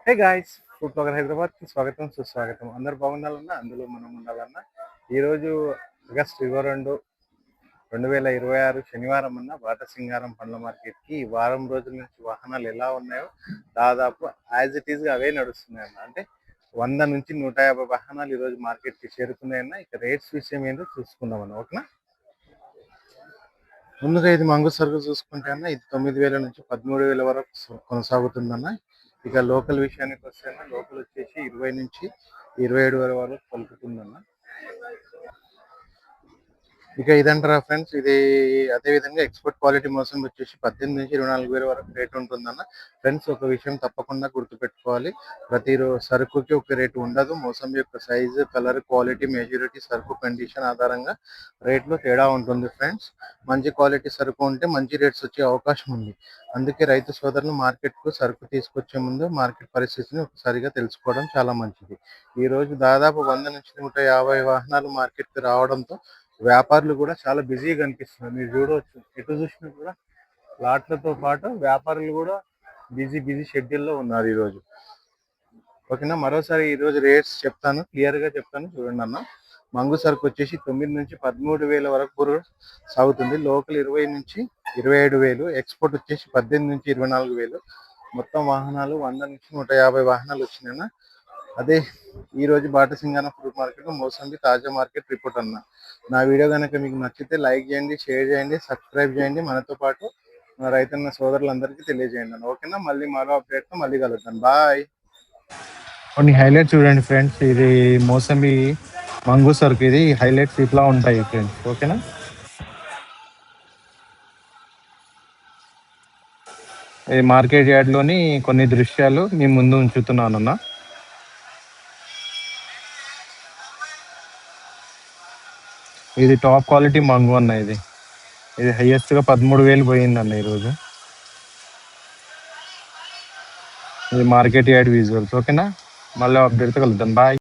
Hey guys, food blogger హైదరాబాద్కి స్వాగతం సుస్వాగతం. అందరు బాగుండాలన్నా అందులో మనం ఉండాలన్నా. ఈరోజు ఆగస్ట్ 22, 2026 శనివారం అన్న బాటసింగారం పండ్ల మార్కెట్కి వారం రోజుల నుంచి వాహనాలు ఎలా ఉన్నాయో దాదాపు యాజ్ ఇట్ ఈస్గా అవే నడుస్తున్నాయన్న. అంటే 100 నుంచి 150 వాహనాలు ఈరోజు మార్కెట్కి చేరుతున్నాయన్న. ఇక రేట్స్ విషయం ఏంటో చూసుకుందామన్న. ఓకేనా? ముందుగా ఇది మంగు సరుకు చూసుకుంటే అన్న ఇది 9,000 నుంచి 13,000 వరకు కొనసాగుతుందన్న. ఇక లోకల్ విషయానికి వస్తే లోకల్ వచ్చేసి 20 నుంచి 27,000 వరకు పలుకుతుందన్న. ఇక ఇదంటారా ఫ్రెండ్స్, ఇది అదే విధంగా ఎక్స్పోర్ట్ క్వాలిటీ మోసం వచ్చేసి 18 నుంచి 24,000 వరకు రేట్ ఉంటుందన్న. ఫ్రెండ్స్, ఒక విషయం తప్పకుండా గుర్తుపెట్టుకోవాలి, ప్రతి సరుకుకి ఒక రేటు ఉండదు. మోసం యొక్క సైజు, కలర్, క్వాలిటీ, మెజూరిటీ, సరుకు కండిషన్ ఆధారంగా రేట్లో తేడా ఉంటుంది ఫ్రెండ్స్. మంచి క్వాలిటీ సరుకు ఉంటే మంచి రేట్స్ వచ్చే అవకాశం ఉంది. అందుకే రైతు సోదరులు మార్కెట్కు సరుకు తీసుకొచ్చే ముందు మార్కెట్ పరిస్థితిని ఒకసారిగా తెలుసుకోవడం చాలా మంచిది. ఈరోజు దాదాపు 100 నుంచి 150 వాహనాలు మార్కెట్కి రావడంతో వ్యాపారులు కూడా చాలా బిజీగా కనిపిస్తున్నారు. మీరు చూడవచ్చు, ఎటు చూసినా కూడా లాట్లతో పాటు వ్యాపారులు కూడా బిజీ షెడ్యూల్లో ఉన్నారు ఈరోజు. ఓకేనా? మరోసారి ఈరోజు రేట్స్ చెప్తాను, క్లియర్గా చెప్తాను, చూడండి అన్న. మంగు సరుకు వచ్చేసి 9 నుంచి 13,000 వరకు సాగుతుంది. లోకల్ 20 నుంచి 27,000, ఎక్స్పోర్ట్ వచ్చేసి 18 నుంచి 24,000. మొత్తం వాహనాలు 100 నుంచి 150 వాహనాలు వచ్చినాయన్న. అదే ఈరోజు బాటసింగారం ఫ్రూట్ మార్కెట్ మోసంబి తాజా మార్కెట్ రిపోర్ట్ అన్న. నా వీడియో కనుక మీకు నచ్చితే లైక్ చేయండి, షేర్ చేయండి, సబ్స్క్రైబ్ చేయండి. మనతో పాటు మన రైతన్న సోదరులందరికీ తెలియజేయండి అన్న. ఓకేనా? మళ్ళీ మరో అప్డేట్తో మళ్ళీ కలుగుతాను. బాయ్. కొన్ని హైలైట్స్ చూడండి ఫ్రెండ్స్, ఇది మోసంబి మంగు సరుకు. ఇది హైలైట్స్ ఇట్లా ఉంటాయి ఫ్రెండ్స్. ఓకేనా? ఈ మార్కెట్ యార్డ్లోని కొన్ని దృశ్యాలు మీ ముందు ఉంచుతున్నానన్న. ఇది టాప్ క్వాలిటీ మంగు అన్న. ఇది హైయెస్ట్గా 13,000 పోయిందన్న ఈరోజు. ఇది మార్కెట్ యార్డ్ విజువల్స్. ఓకేనా? మళ్ళీ అప్డేట్తో కలుద్దాం. బాయ్.